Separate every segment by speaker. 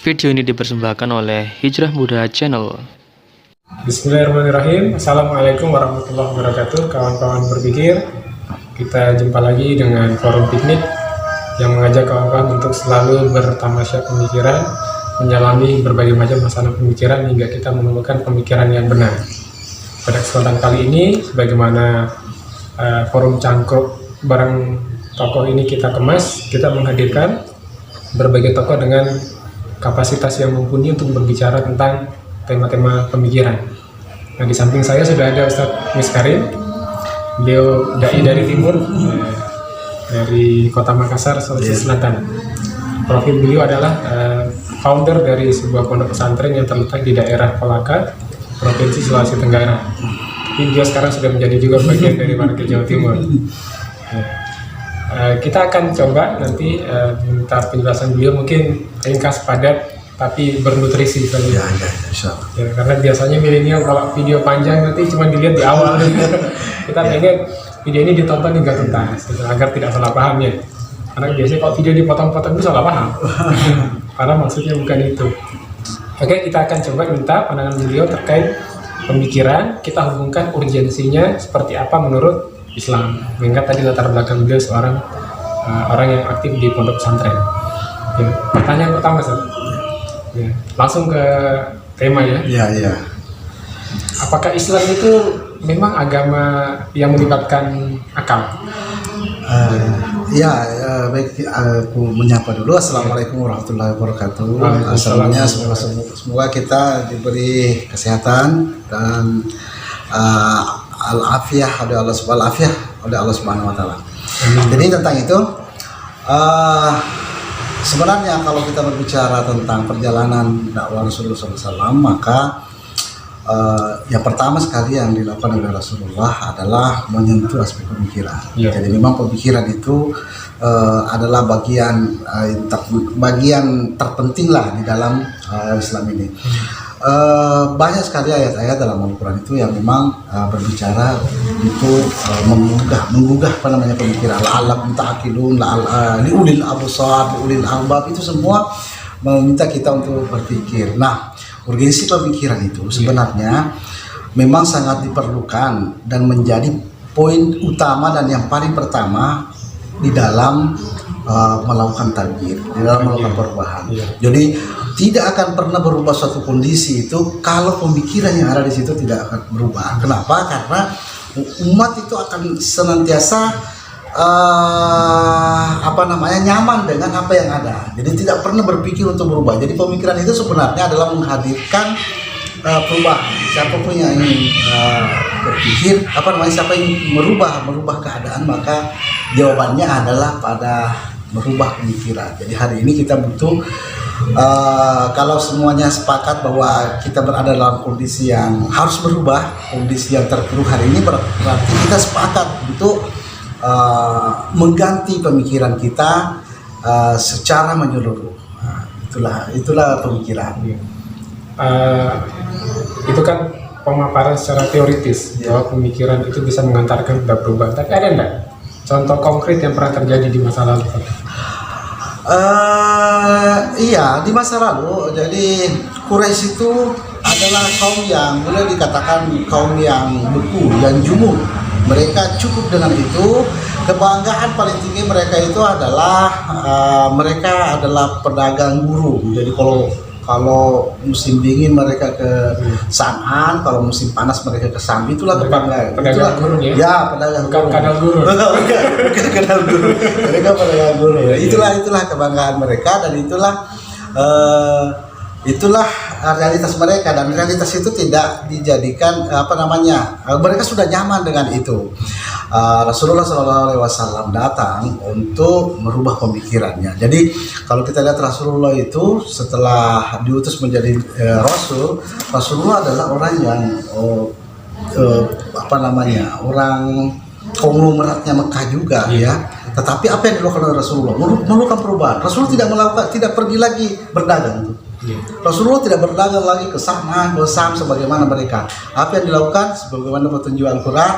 Speaker 1: Video ini dipersembahkan oleh Hijrah Muda Channel.
Speaker 2: Bismillahirrahmanirrahim. Assalamualaikum warahmatullahi wabarakatuh. Kawan-kawan berpikir, kita jumpa lagi dengan forum piknik yang mengajak kawan-kawan untuk selalu bertamasya pemikiran, menyelami berbagai macam masalah pemikiran hingga kita menemukan pemikiran yang benar. Pada kesempatan kali ini, sebagaimana forum cangkruk bareng tokoh ini kita kemas, kita menghadirkan berbagai tokoh dengan kapasitas yang mumpuni untuk berbicara tentang tema-tema pemikiran. Nah, di samping saya sudah ada Ustadz Miskarim, beliau dai dari timur, dari kota Makassar, Sulawesi Selatan. Profil beliau adalah founder dari sebuah pondok pesantren yang terletak di daerah Kolaka, Provinsi Sulawesi Tenggara. Tapi beliau sekarang sudah menjadi juga bagian dari warga Jawa Timur. Kita akan coba nanti minta penjelasan beliau, mungkin ringkas padat tapi bernutrisi ya, karena biasanya milenial kalau video panjang nanti cuma dilihat di awal. Kita pengen video ini ditonton hingga tuntas agar tidak salah paham ya, karena biasanya kalau video dipotong-potong itu salah paham. Karena maksudnya bukan itu. Oke, kita akan coba minta pandangan beliau terkait pemikiran, kita hubungkan urgensinya seperti apa menurut Islam. Mengingat tadi latar belakang beliau seorang orang yang aktif di pondok pesantren. Ya, pertanyaan pertama, ya, langsung ke tema ya.
Speaker 3: Iya.
Speaker 2: Apakah Islam itu memang agama yang melibatkan akal?
Speaker 3: Baik, aku menyapa dulu. Assalamualaikum warahmatullahi wabarakatuh. Asalnya semoga kita diberi kesehatan dan al-afiyah oleh Allah Subhanahu wa taala. Jadi tentang itu sebenarnya kalau kita berbicara tentang perjalanan dakwah Rasulullah SAW, maka yang pertama sekali yang dilakukan oleh Rasulullah adalah menyentuh aspek pemikiran. Jadi memang pemikiran itu adalah bagian terpenting lah di dalam Islam ini. Banyak sekali ayat-ayat dalam Al-Quran itu yang memang berbicara untuk menggugah pemikiran. La'allakum ta'qilun, liulil absar, liulil albab, itu semua meminta kita untuk berpikir. Nah, urgensi pemikiran itu sebenarnya memang sangat diperlukan dan menjadi poin utama dan yang paling pertama di dalam melakukan taghyir, di dalam melakukan perubahan. Jadi tidak akan pernah berubah suatu kondisi itu kalau pemikiran yang ada di situ tidak akan berubah. Kenapa? Karena umat itu akan senantiasa nyaman dengan apa yang ada. Jadi tidak pernah berpikir untuk berubah. Jadi pemikiran itu sebenarnya adalah menghadirkan perubahan. Siapapun yang ingin berpikir, siapa yang merubah keadaan, maka jawabannya adalah pada merubah pemikiran. Jadi hari ini kita butuh, kalau semuanya sepakat bahwa kita berada dalam kondisi yang harus berubah, kondisi yang terpuruk hari ini, berarti kita sepakat untuk mengganti pemikiran kita secara menyeluruh. Itulah pemikiran. Itu kan pemaparan secara teoritis bahwa pemikiran itu bisa mengantarkan pada perubahan. Tapi ada enggak contoh konkret yang pernah terjadi di masa lalu? Iya, di masa lalu. Jadi Quraisy itu adalah kaum yang boleh dikatakan kaum yang beku, yang jumud. Mereka cukup dengan itu. Kebanggaan paling tinggi mereka itu adalah mereka adalah pedagang burung. Jadi kalau musim dingin mereka ke San'an, kalau musim panas mereka ke Sambi. Itulah kebanggaan.
Speaker 2: Pedagang burung ya? Ya,
Speaker 3: pedagang
Speaker 2: bukan kadal burung.
Speaker 3: Bukan kadal burung. Mereka pedagang burung. Itulah kebanggaan mereka, dan itulah realitas mereka, dan realitas itu tidak dijadikan mereka sudah nyaman dengan itu. Rasulullah SAW datang untuk merubah pemikirannya. Jadi kalau kita lihat Rasulullah itu setelah diutus menjadi Rasulullah adalah orang yang orang konglomeratnya Mekah juga ya. Tetapi apa yang dilakukan oleh Rasulullah? Melakukan perubahan. Rasulullah tidak pergi lagi berdagang. Rasulullah tidak berdagang lagi ke sana, ke Sam sebagaimana mereka. Apa yang dilakukan? Sebagaimana petunjuk Al-Quran,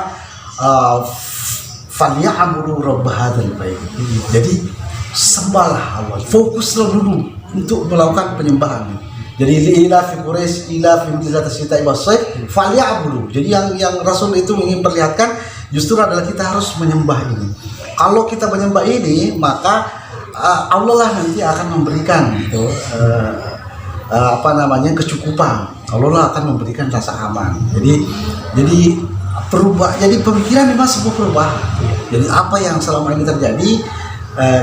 Speaker 3: "Falyabudu rabb hadzal bait." Jadi sembahlah Allah, fokuslah dulu untuk melakukan penyembahan. Jadi ila fi Quraisy ila fi mizat sita ibasai falyabudu. Jadi yang Rasul itu ingin perlihatkan justru adalah kita harus menyembah ini. Kalau kita menyembah ini, maka Allah lah nanti akan memberikan gitu, kecukupan. Allah lah akan memberikan rasa aman. Jadi pemikiran memang sebuah perubahan. Jadi apa yang selama ini terjadi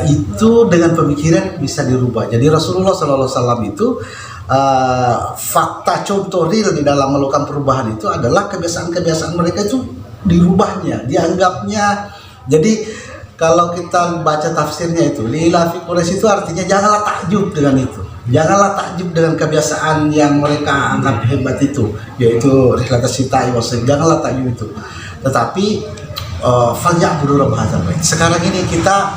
Speaker 3: itu dengan pemikiran bisa dirubah. Jadi Rasulullah SAW itu fakta contoh real di dalam melakukan perubahan itu adalah kebiasaan-kebiasaan mereka itu dirubahnya, dianggapnya. Jadi kalau kita baca tafsirnya itu, lila fi Quraisy itu artinya janganlah takjub dengan itu. Janganlah takjub dengan kebiasaan yang mereka anggap hebat itu, yaitu rihlatas sita'i wasayf. Janganlah takjub itu. Tetapi falyabudu rabb hadzal bait. Sekarang ini kita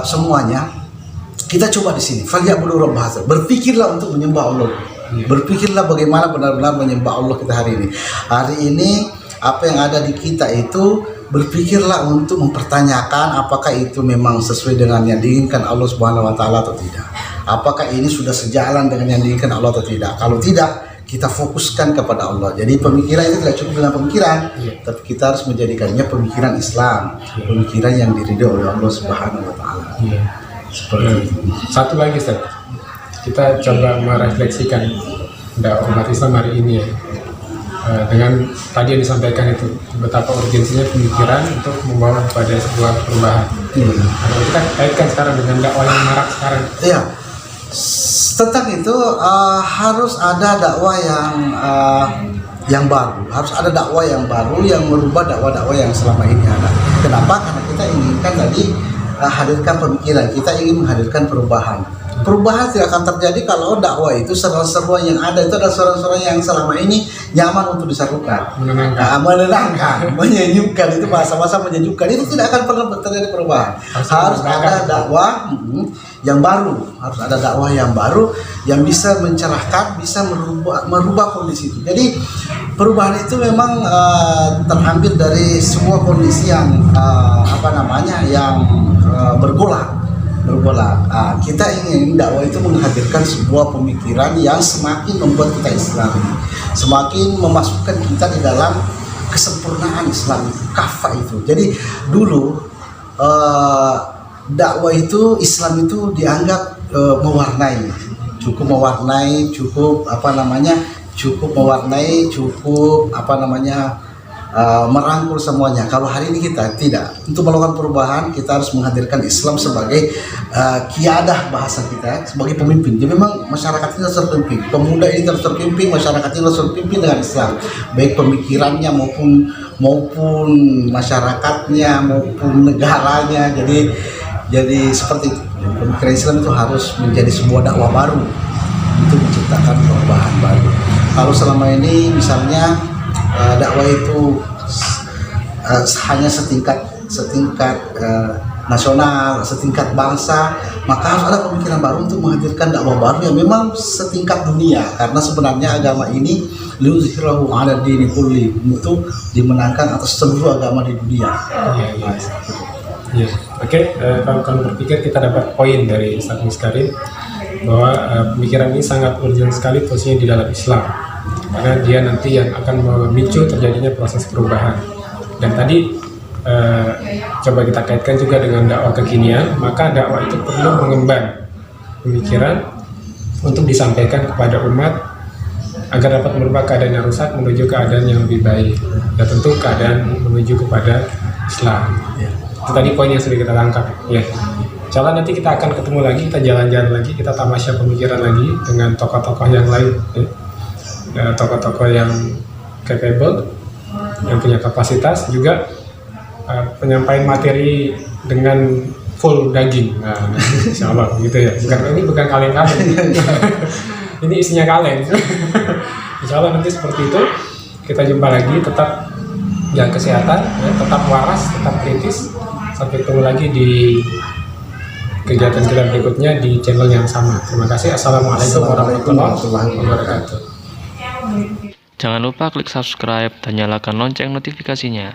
Speaker 3: semuanya kita coba di sini. Falyabudu rabb hadzal. Berpikirlah untuk menyembah Allah. Berpikirlah bagaimana benar-benar menyembah Allah kita hari ini. Hari ini apa yang ada di kita itu, berpikirlah untuk mempertanyakan apakah itu memang sesuai dengan yang diinginkan Allah Subhanahu wa taala atau tidak. Apakah ini sudah sejalan dengan yang diinginkan Allah atau tidak. Kalau tidak, kita fokuskan kepada Allah. Jadi pemikiran itu tidak cukup dengan pemikiran, tapi kita harus menjadikannya pemikiran Islam, pemikiran yang diridhoi oleh Allah Subhanahu wa taala. Seperti itu.
Speaker 2: Satu lagi, Ustaz. Kita coba merefleksikan umat Islam hari ini ya. Dengan tadi yang disampaikan itu, betapa urgensinya pemikiran untuk membawa kepada sebuah perubahan. Kalau kita kaitkan sekarang dengan dakwah yang marak sekarang.
Speaker 3: Iya, tentang itu harus ada dakwah yang baru, harus ada dakwah yang baru yang merubah dakwah-dakwah yang selama ini ada. Kenapa? Karena kita inginkan tadi hadirkan pemikiran, kita ingin menghadirkan perubahan. Perubahan tidak akan terjadi kalau dakwah itu seruan-seruan yang ada itu adalah seruan-seruan yang selama ini nyaman untuk diserukan, menenangkan, menyenyumkan, itu bahasa-bahasa menyejukkan, itu tidak akan pernah terjadi perubahan. Harus ada dakwah yang baru, harus ada dakwah yang baru yang bisa mencerahkan, bisa merubah kondisi itu. Jadi perubahan itu memang terambil dari sebuah kondisi yang yang bergolak. Kita ingin dakwah itu menghadirkan sebuah pemikiran yang semakin membuat kita Islam, semakin memasukkan kita di dalam kesempurnaan Islam itu, kafah itu. Jadi dulu dakwah itu, Islam itu dianggap cukup merangkul semuanya. Kalau hari ini kita tidak, untuk melakukan perubahan kita harus menghadirkan Islam sebagai kiadah bahasa kita, sebagai pemimpin. Jadi memang masyarakat ini harus terpimpin, pemuda ini harus terpimpin, masyarakat ini harus terpimpin dengan Islam, baik pemikirannya maupun masyarakatnya maupun negaranya. Jadi seperti itu. Jadi, pemikiran Islam itu harus menjadi sebuah dakwah baru untuk menciptakan perubahan baru. Kalau selama ini misalnya dakwah itu hanya setingkat nasional, setingkat bangsa, maka harus ada pemikiran baru untuk menghadirkan dakwah baru yang memang setingkat dunia. Karena sebenarnya agama ini liuzhirahu 'ala dini kulli, untuk dimenangkan atas seluruh agama di dunia.
Speaker 2: Oke, kalau berpikir kita dapat poin dari Ustaz Miskarin bahwa pemikiran ini sangat urgent sekali posisinya di dalam Islam, karena dia nanti yang akan memicu terjadinya proses perubahan. Dan tadi coba kita kaitkan juga dengan dakwah kekinian, maka dakwah itu perlu mengemban pemikiran untuk disampaikan kepada umat agar dapat merubah keadaan yang rusak menuju keadaan yang lebih baik, dan tentu keadaan menuju kepada Islam. Itu tadi poin yang sudah kita tangkap. Insyaallah nanti kita akan ketemu lagi, kita jalan-jalan lagi, kita tamasya pemikiran lagi dengan tokoh-tokoh yang lain. Tokoh-tokoh yang capable, yang punya kapasitas, juga penyampaian materi dengan full daging. Insyaallah gitu ya. Bukan kaleng-kaleng. Ini isinya kaleng. Insyaallah nanti seperti itu. Kita jumpa lagi, tetap jaga kesehatan, tetap waras, tetap kritis. Sampai ketemu lagi di kegiatan kita berikutnya di channel yang sama. Terima kasih. Assalamualaikum warahmatullahi wabarakatuh.
Speaker 1: Jangan lupa klik subscribe dan nyalakan lonceng notifikasinya.